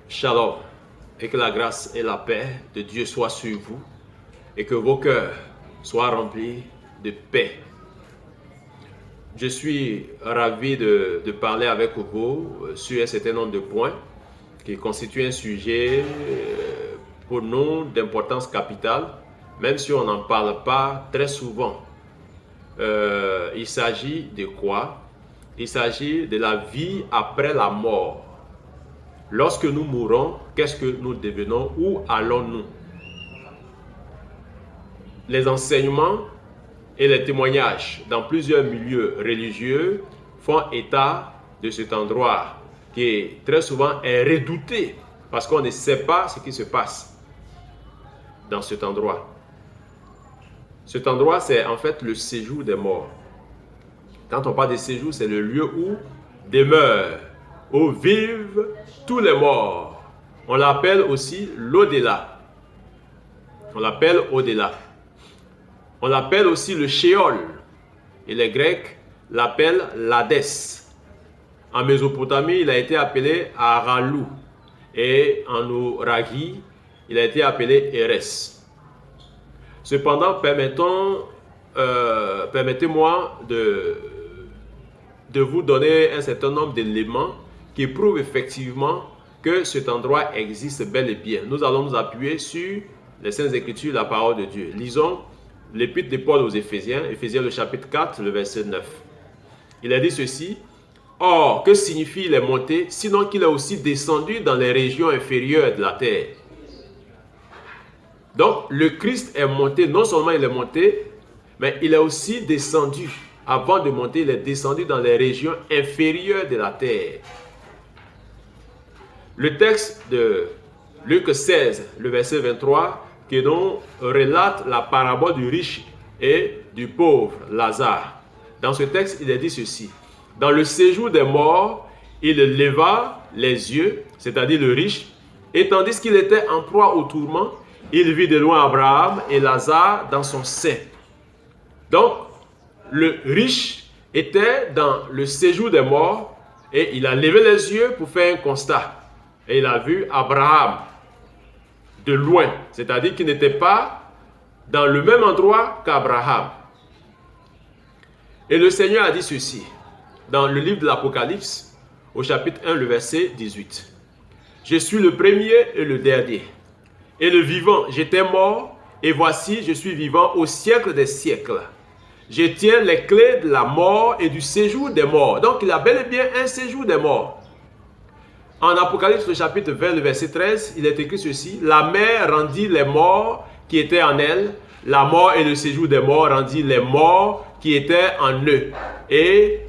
Shalom, et que la grâce et la paix de Dieu soient sur vous et que vos cœurs soient remplis de paix. Je suis ravi de parler avec vous sur un certain nombre de points qui constituent un sujet pour nous d'importance capitale, même si on n'en parle pas très souvent. Il s'agit de quoi? Il s'agit de la vie après la mort. Lorsque nous mourons, qu'est-ce que nous devenons? Où allons-nous? Les enseignements et les témoignages dans plusieurs milieux religieux font état de cet endroit qui très souvent est redouté parce qu'on ne sait pas ce qui se passe dans cet endroit. Cet endroit, c'est en fait le séjour des morts. Quand on parle de séjour, c'est le lieu où demeurent, où vivent tous les morts. On l'appelle aussi l'au-delà. On l'appelle au-delà. On l'appelle aussi le Sheol. Et les Grecs l'appellent l'Hadès. En Mésopotamie, il a été appelé Aralou. Et en Ouragi, il a été appelé Erès. Cependant, permettez-moi de vous donner un certain nombre d'éléments qui prouvent effectivement que cet endroit existe bel et bien. Nous allons nous appuyer sur les Saintes Écritures, la parole de Dieu. Lisons l'épître de Paul aux Éphésiens, Éphésiens le chapitre 4, le verset 9. Il a dit ceci: « Or, que signifient les montées, sinon qu'il est aussi descendu dans les régions inférieures de la terre ?» Donc, le Christ est monté, non seulement il est monté, mais il est aussi descendu. Avant de monter, il est descendu dans les régions inférieures de la terre. Le texte de Luc 16, le verset 23, qui donc relate la parabole du riche et du pauvre Lazare. Dans ce texte, il est dit ceci: « Dans le séjour des morts, il leva les yeux, c'est-à-dire le riche, et tandis qu'il était en proie au tourment, il vit de loin Abraham et Lazare dans son sein. » Donc, le riche était dans le séjour des morts et il a levé les yeux pour faire un constat. Et il a vu Abraham de loin, c'est-à-dire qu'il n'était pas dans le même endroit qu'Abraham. Et le Seigneur a dit ceci, dans le livre de l'Apocalypse, au chapitre 1, le verset 18. « Je suis le premier et le dernier, et le vivant, j'étais mort, et voici, je suis vivant au siècle des siècles. Je tiens les clés de la mort et du séjour des morts. » Donc, il a bel et bien un séjour des morts. En Apocalypse, le chapitre 20, le verset 13, il est écrit ceci: « La mer rendit les morts qui étaient en elle. La mort et le séjour des morts rendit les morts qui étaient en eux. Et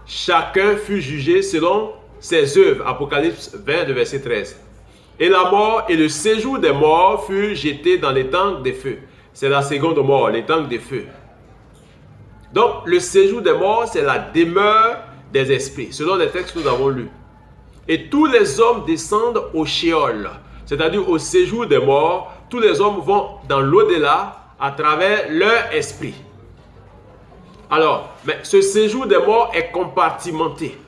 chacun fut jugé selon ses œuvres. » Apocalypse 20, le verset 13. « Et la mort et le séjour des morts furent jetés dans les tanks des feux. » C'est la seconde mort, les tanks des feux. Donc, le séjour des morts, c'est la demeure des esprits, selon les textes que nous avons lus. Et tous les hommes descendent au Sheol, c'est-à-dire au séjour des morts. Tous les hommes vont dans l'au-delà à travers leur esprit. Alors, mais ce séjour des morts est compartimenté.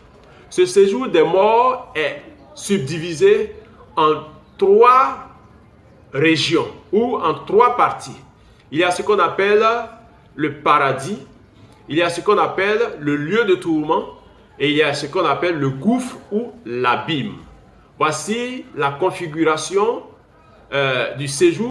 Ce séjour des morts est subdivisé en 3 régions ou en 3 parties. Il y a ce qu'on appelle le paradis, il y a ce qu'on appelle le lieu de tourment et il y a ce qu'on appelle le gouffre ou l'abîme. Voici la configuration du séjour